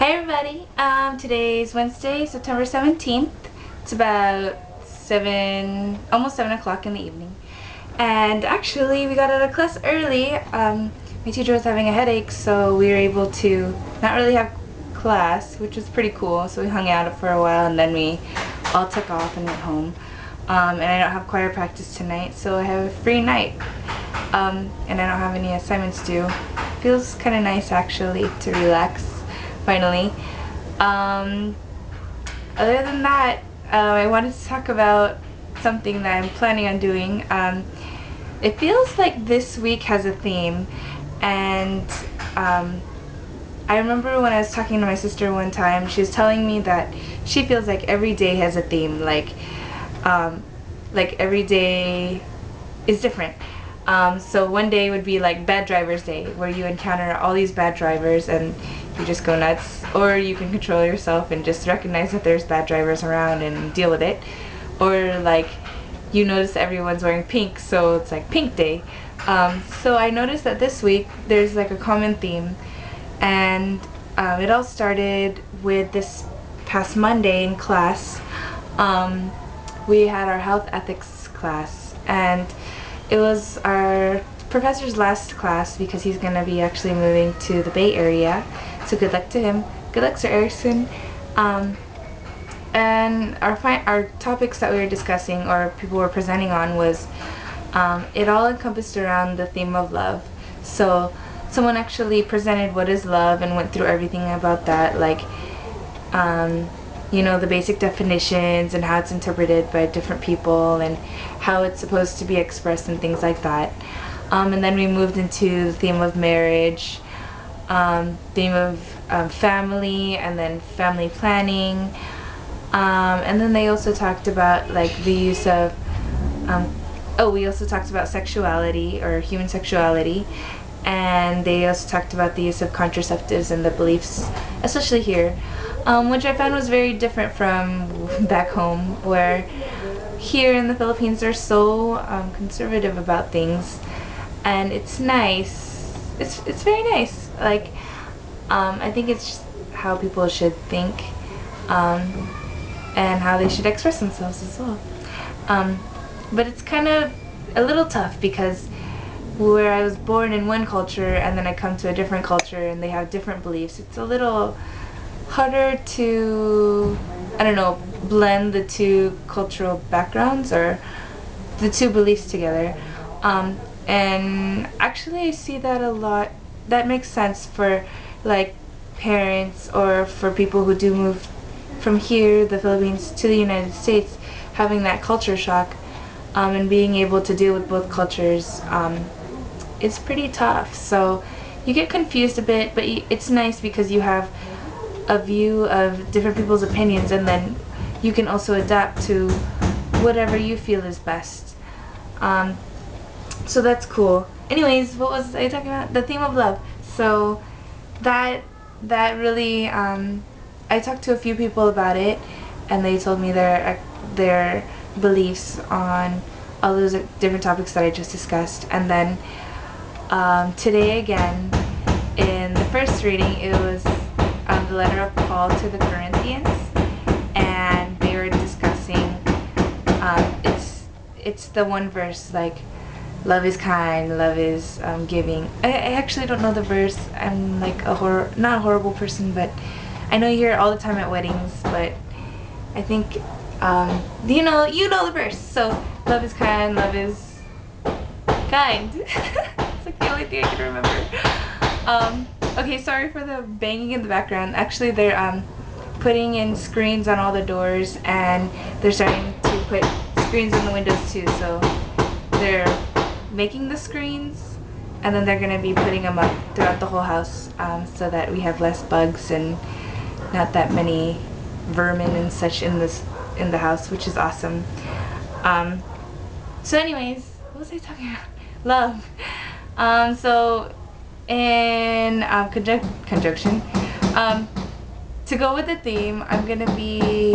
Hi everybody, today's Wednesday, September 17th. It's about almost 7 o'clock in the evening. And actually we got out of class early. My teacher was having a headache, so we were able to not really have class, which was pretty cool. So we hung out for a while and then we all took off and went home. And I don't have choir practice tonight, so I have a free night. And I don't have any assignments due. Feels kind of nice actually to relax. Finally. Other than that, I wanted to talk about something that I'm planning on doing. It feels like this week has a theme, and I remember when I was talking to my sister one time, she was telling me that she feels like every day has a theme, like every day is different. So one day would be like Bad Drivers Day, where you encounter all these bad drivers and you just go nuts, or you can control yourself and just recognize that there's bad drivers around and deal with it. Or like you notice everyone's wearing pink, so it's like Pink Day. So I noticed that this week there's like a common theme, and it all started with this past Monday in class. We had our health ethics class, and it was our professor's last class because he's going to be actually moving to the Bay Area. So good luck to him. Good luck, Sir Erickson. And our topics that we were discussing, or people were presenting on, was it all encompassed around the theme of love. So someone actually presented what is love and went through everything about that, like you know, the basic definitions and how it's interpreted by different people and how it's supposed to be expressed and things like that. And then we moved into the theme of marriage, theme of family, and then family planning. And then they also talked about like the use of, we also talked about sexuality, or human sexuality. And they also talked about the use of contraceptives and the beliefs, especially here, which I found was very different from back home, where here in the Philippines they're so conservative about things, and it's nice. It's very nice. Like I think it's just how people should think, and how they should express themselves as well. But it's kind of a little tough because where I was born in one culture and then I come to a different culture and they have different beliefs, it's a little harder to, I don't know, blend the two cultural backgrounds or the two beliefs together. And actually I see that a lot. That makes sense for like parents or for people who do move from here, the Philippines, to the United States, having that culture shock, and being able to deal with both cultures. It's pretty tough, so you get confused a bit, but it's nice because you have a view of different people's opinions, and then you can also adapt to whatever you feel is best. So that's cool. Anyways, what was I talking about? The theme of love. So that really, I talked to a few people about it, and they told me their beliefs on all those different topics that I just discussed. And then today again, in the first reading, it was the letter of Paul to the Corinthians, and they were discussing, it's the one verse, like, love is kind, love is giving. I actually don't know the verse. I'm like not a horrible person, but I know you hear it all the time at weddings, but I think you know the verse. So love is kind, love is kind. It's like the only thing I can remember. Okay, sorry for the banging in the background. Actually, they're putting in screens on all the doors, and they're starting to put screens in the windows too. So they're making the screens, and then they're going to be putting them up throughout the whole house, so that we have less bugs and not that many vermin and such in the house, which is awesome. So anyways, what was I talking about? Love. So in conjunction, to go with the theme, I'm gonna be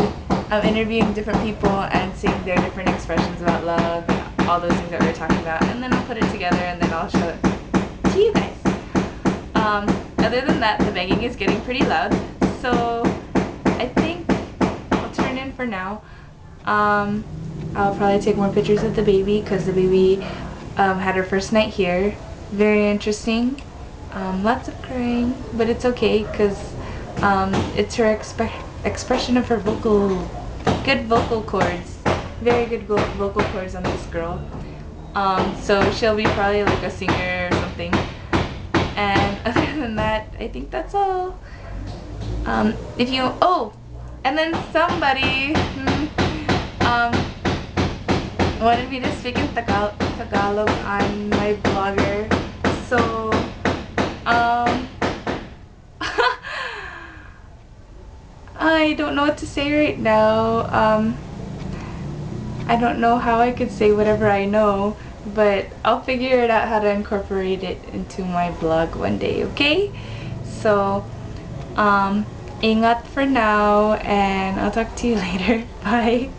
interviewing different people and seeing their different expressions about love and all those things that we were talking about, and then I'll put it together and then I'll show it to you guys. Other than that, the banging is getting pretty loud, So I think I'll turn in for now. I'll probably take more pictures of the baby because the baby had her first night here. Very interesting. Lots of crying, but it's okay because it's her expression of her good vocal cords. Very good vocal cords on this girl. So she'll be probably like a singer or something. And other than that, I think that's all. And then somebody wanted me to speak in Tagalog on my blogger. So, I don't know what to say right now. I don't know how I could say whatever I know, but I'll figure it out how to incorporate it into my blog one day, okay? So, ingat for now, and I'll talk to you later. Bye.